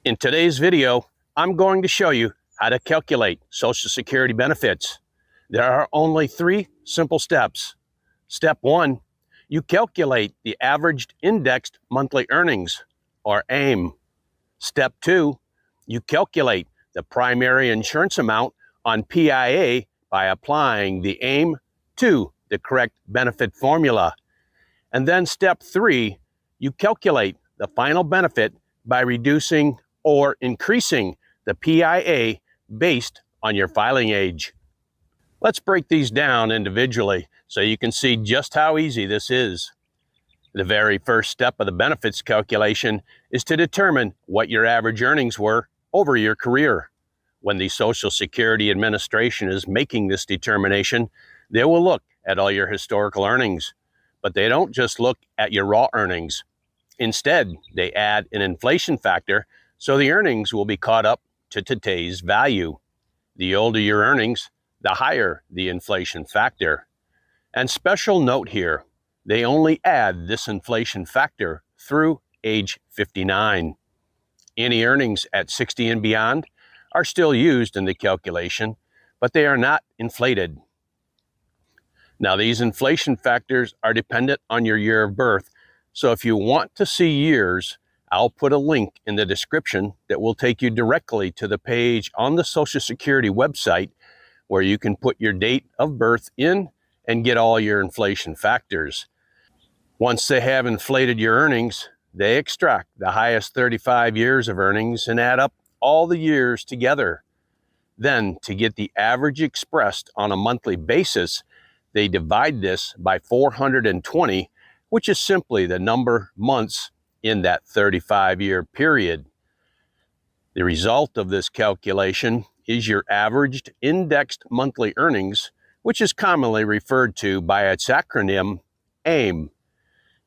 In today's video, I'm going to show you how to calculate Social Security benefits. There are only 3 simple steps. Step 1, you calculate the averaged indexed monthly earnings, or AIM. Step 2, you calculate the primary insurance amount on PIA by applying the AIM to the correct benefit formula. And then step 3, you calculate the final benefit by reducing or increasing the PIA based on your filing age. Let's break these down individually so you can see just how easy this is. The very first step of the benefits calculation is to determine what your average earnings were over your career. When the Social Security Administration is making this determination, they will look at all your historical earnings, but they don't just look at your raw earnings. Instead, they add an inflation factor so the earnings will be caught up to today's value. The older your earnings, the higher the inflation factor. And special note here, they only add this inflation factor through age 59. Any earnings at 60 and beyond are still used in the calculation, but they are not inflated. Now, these inflation factors are dependent on your year of birth, so if you want to see years, I'll put a link in the description that will take you directly to the page on the Social Security website where you can put your date of birth in and get all your inflation factors. Once they have inflated your earnings, they extract the highest 35 years of earnings and add up all the years together. Then, to get the average expressed on a monthly basis, they divide this by 420, which is simply the number of months in that 35-year period. The result of this calculation is your averaged indexed monthly earnings, which is commonly referred to by its acronym AIM.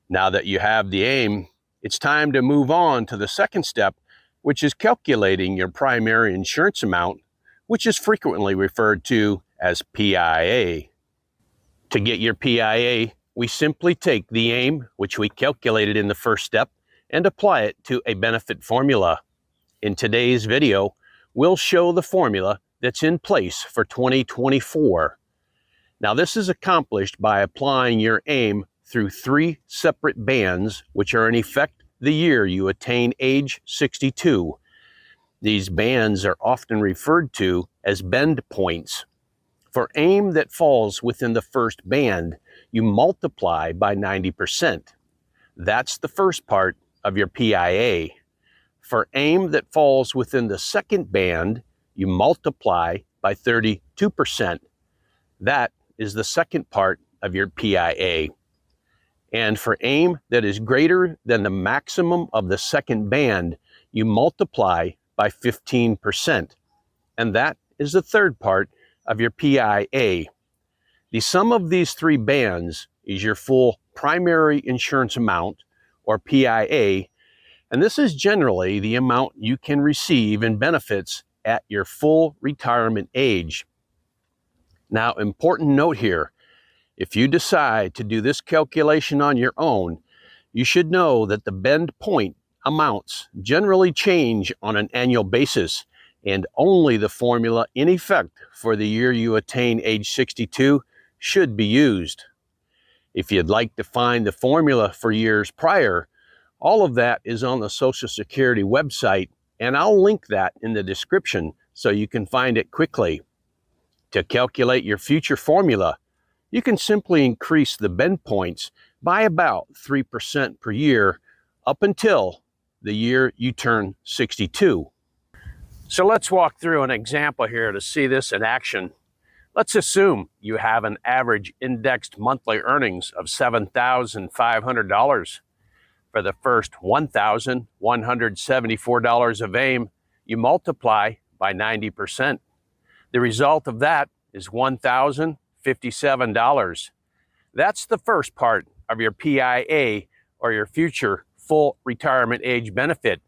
Now that you have the AIM, it's time to move on to the second step, which is calculating your primary insurance amount, which is frequently referred to as PIA. To get your PIA, we simply take the AIM, which we calculated in the first step, and apply it to a benefit formula. In today's video, we'll show the formula that's in place for 2024. Now, this is accomplished by applying your AIM through 3 separate bands, which are in effect the year you attain age 62. These bands are often referred to as bend points. For AIM that falls within the first band, you multiply by 90%. That's the first part of your PIA. For AIM that falls within the second band, you multiply by 32%. That is the second part of your PIA. And for AIM that is greater than the maximum of the second band, you multiply by 15%. And that is the third part of your PIA. The sum of these 3 bands is your full primary insurance amount, or PIA, and this is generally the amount you can receive in benefits at your full retirement age. Now, important note here, if you decide to do this calculation on your own, you should know that the bend point amounts generally change on an annual basis, and only the formula in effect for the year you attain age 62 should be used. If you'd like to find the formula for years prior, all of that is on the Social Security website, and I'll link that in the description so you can find it quickly. To calculate your future formula, you can simply increase the bend points by about 3% per year up until the year you turn 62. So let's walk through an example here to see this in action. Let's assume you have an average indexed monthly earnings of $7,500. For the first $1,174 of AIM, you multiply by 90%. The result of that is $1,057. That's the first part of your PIA, or your future full retirement age benefit.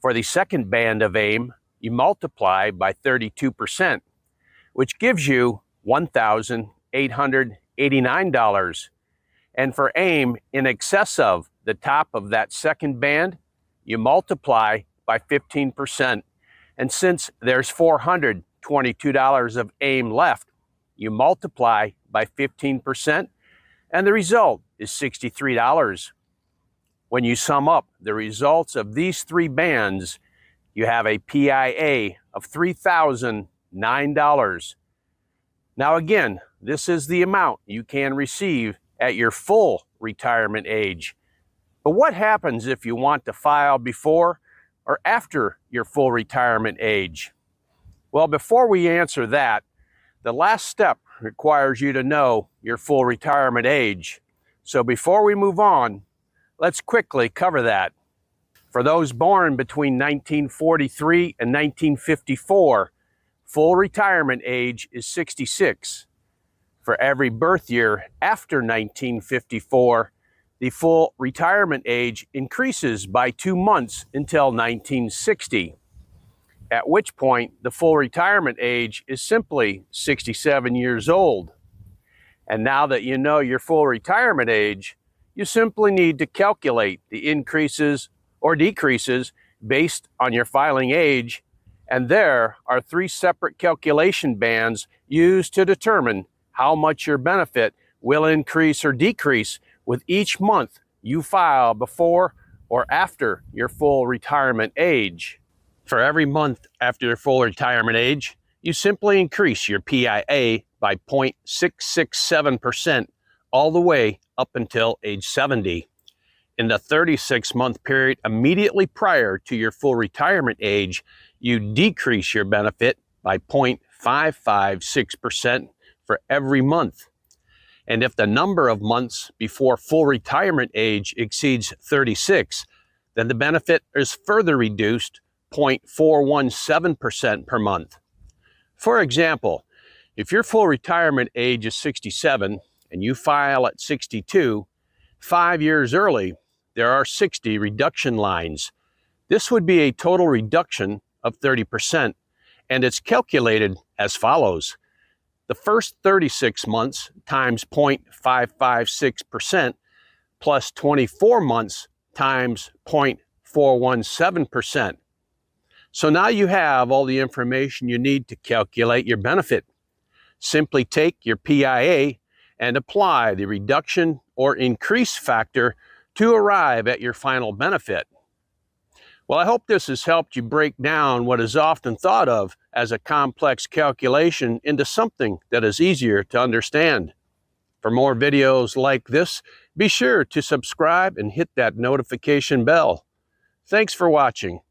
For the second band of AIM, you multiply by 32%, which gives you $1,889. And for AIM in excess of the top of that second band, you multiply by 15%. And since there's $422 of AIM left, you multiply by 15%, and the result is $63. When you sum up the results of these three bands, you have a PIA of $3,009. Now again, this is the amount you can receive at your full retirement age. But what happens if you want to file before or after your full retirement age? Well, before we answer that, the last step requires you to know your full retirement age. So before we move on, let's quickly cover that. For those born between 1943 and 1954, full retirement age is 66. For every birth year after 1954, the full retirement age increases by 2 months until 1960, at which point the full retirement age is simply 67 years old. And now that you know your full retirement age, you simply need to calculate the increases or decreases based on your filing age, and there are 3 separate calculation bands used to determine how much your benefit will increase or decrease with each month you file before or after your full retirement age. For every month after your full retirement age, you simply increase your PIA by 0.667% all the way up until age 70. In the 36-month period immediately prior to your full retirement age, you decrease your benefit by 0.556% for every month. And if the number of months before full retirement age exceeds 36, then the benefit is further reduced 0.417% per month. For example, if your full retirement age is 67 and you file at 62, 5 years early, there are 60 reduction lines. This would be a total reduction of 30%, and it's calculated as follows. The first 36 months times 0.556% plus 24 months times 0.417%. So now you have all the information you need to calculate your benefit. Simply take your PIA and apply the reduction or increase factor to arrive at your final benefit. Well, I hope this has helped you break down what is often thought of as a complex calculation into something that is easier to understand. For more videos like this, be sure to subscribe and hit that notification bell. Thanks for watching.